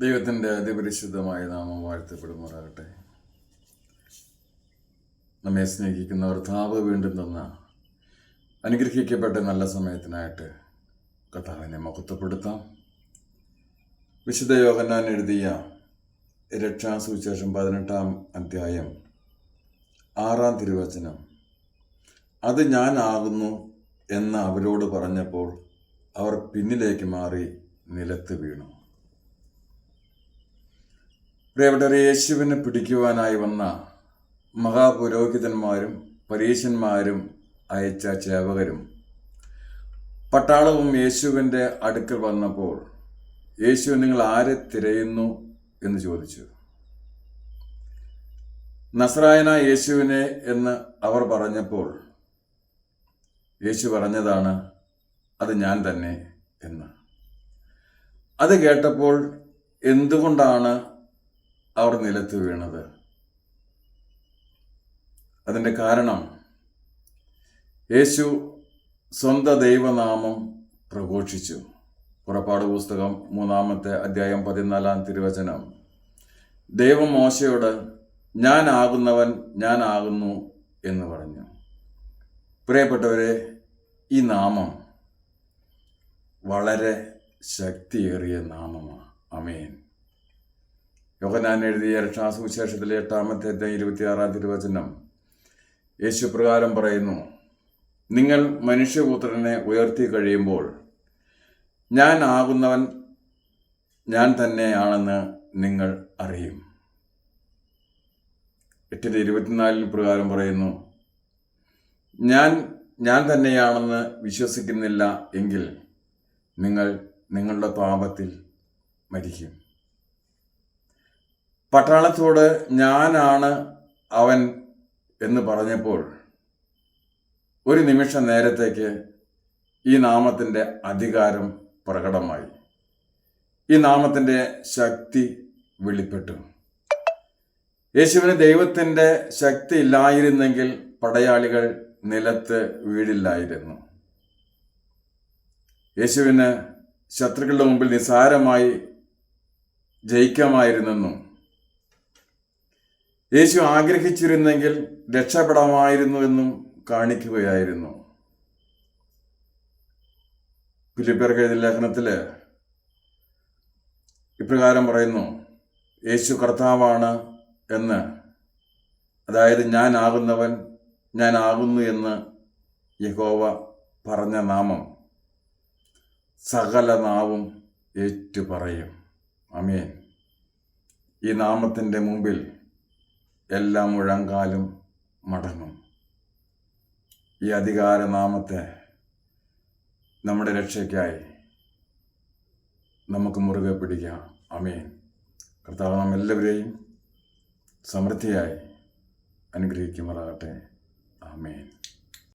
ദൈവത്തിൻ്റെ അതിപരിശുദ്ധമായ നാമം വാഴ്ത്തപ്പെടുമാറാകട്ടെ. നമ്മെ സ്നേഹിക്കുന്ന കർത്താവ് വീണ്ടും തന്ന അനുഗ്രഹിക്കപ്പെട്ട നല്ല സമയത്തിനായിട്ട് കർത്താവിനെ മഹത്വപ്പെടുത്താം. വിശുദ്ധ യോഹന്നാൻ എഴുതിയ രക്ഷാസുവിശേഷം 18-ാം അധ്യായം 6-ാം തിരുവചനം, അത് ഞാനാകുന്നു എന്ന് അവരോട് പറഞ്ഞപ്പോൾ അവർ പിന്നിലേക്ക് മാറി നിലത്ത് വീണു. പ്രിയപ്പെട്ടവരെ, യേശുവിനെ പിടിക്കുവാനായി വന്ന മഹാപുരോഹിതന്മാരും പരീശന്മാരും അയച്ച ചേവകരും പട്ടാളവും യേശുവിൻ്റെ അടുക്കൽ വന്നപ്പോൾ യേശു, നിങ്ങൾ ആരെ തിരയുന്നു എന്ന് ചോദിച്ചു. നസ്രായനായ യേശുവിനെ എന്ന് അവർ പറഞ്ഞപ്പോൾ യേശു പറഞ്ഞതാണ്, അത് ഞാൻ തന്നെ എന്ന്. അത് കേട്ടപ്പോൾ എന്തുകൊണ്ടാണ് അവർ നിലത്ത് വീണത്? അതിൻ്റെ കാരണം, യേശു സ്വന്തം ദൈവനാമം പ്രഘോഷിച്ചു. പുറപ്പാട് പുസ്തകം 3-ാമത്തെ അധ്യായം 14-ാം തിരുവചനം, ദൈവം മോശയോട് ഞാനാകുന്നവൻ ഞാനാകുന്നു എന്ന് പറഞ്ഞു. പ്രിയപ്പെട്ടവരെ, ഈ നാമം വളരെ ശക്തിയേറിയ നാമമാണ്. ആമേൻ. യോഹന്നാൻ എഴുതിയ രക്ഷാസുവിശേഷത്തിലെ 8-ാമത്തെ അധ്യായം 26-ാം തിരുവചനം യേശു പ്രകാരം പറയുന്നു, നിങ്ങൾ മനുഷ്യപുത്രനെ ഉയർത്തി കഴിയുമ്പോൾ ഞാൻ ആകുന്നവൻ ഞാൻ തന്നെയാണെന്ന് നിങ്ങൾ അറിയും. 8:24 പ്രകാരം പറയുന്നു, ഞാൻ തന്നെയാണെന്ന് വിശ്വസിക്കുന്നില്ല എങ്കിൽ നിങ്ങൾ നിങ്ങളുടെ പാപത്തിൽ മരിക്കും. പട്ടാളത്തോട് ഞാനാണ് അവൻ എന്ന് പറഞ്ഞപ്പോൾ ഒരു നിമിഷ നേരത്തേക്ക് ഈ നാമത്തിൻ്റെ അധികാരം പ്രകടമായി. ഈ നാമത്തിൻ്റെ ശക്തി വെളിപ്പെട്ടു. യേശുവിന് ദൈവത്തിൻ്റെ ശക്തി ഇല്ലായിരുന്നെങ്കിൽ പടയാളികൾ നിലത്ത് വീഴില്ലായിരുന്നു. യേശുവിന് ശത്രുക്കളുടെ മുമ്പിൽ നിസ്സാരമായി ജയിക്കാമായിരുന്നെന്നും യേശു ആഗ്രഹിച്ചിരുന്നെങ്കിൽ രക്ഷപ്പെടാമായിരുന്നുവെന്നും കാണിക്കുകയായിരുന്നു. ഫിലിപ്പിയർക്ക് എഴുതിയ ലേഖനത്തിൽ ഇപ്രകാരം പറയുന്നു, യേശു കർത്താവാണ് എന്ന്, അതായത് ഞാനാകുന്നവൻ ഞാനാകുന്നു എന്ന് യഹോവ പറഞ്ഞ നാമം സകല നാവും ഏറ്റുപറയും. ആമേൻ. ഈ നാമത്തിൻ്റെ മുമ്പിൽ എല്ലാ മുഴങ്കാലും മടങ്ങും. ഈ അധികാരനാമത്തെ നമ്മുടെ രക്ഷയ്ക്കായി നമുക്ക് മുറുകെ പിടിക്കാം. ആമേൻ. കർത്താവ് നമ്മെല്ലാവരെയും സമൃദ്ധിയായി അനുഗ്രഹിക്കുമാറാകട്ടെ. ആമേൻ.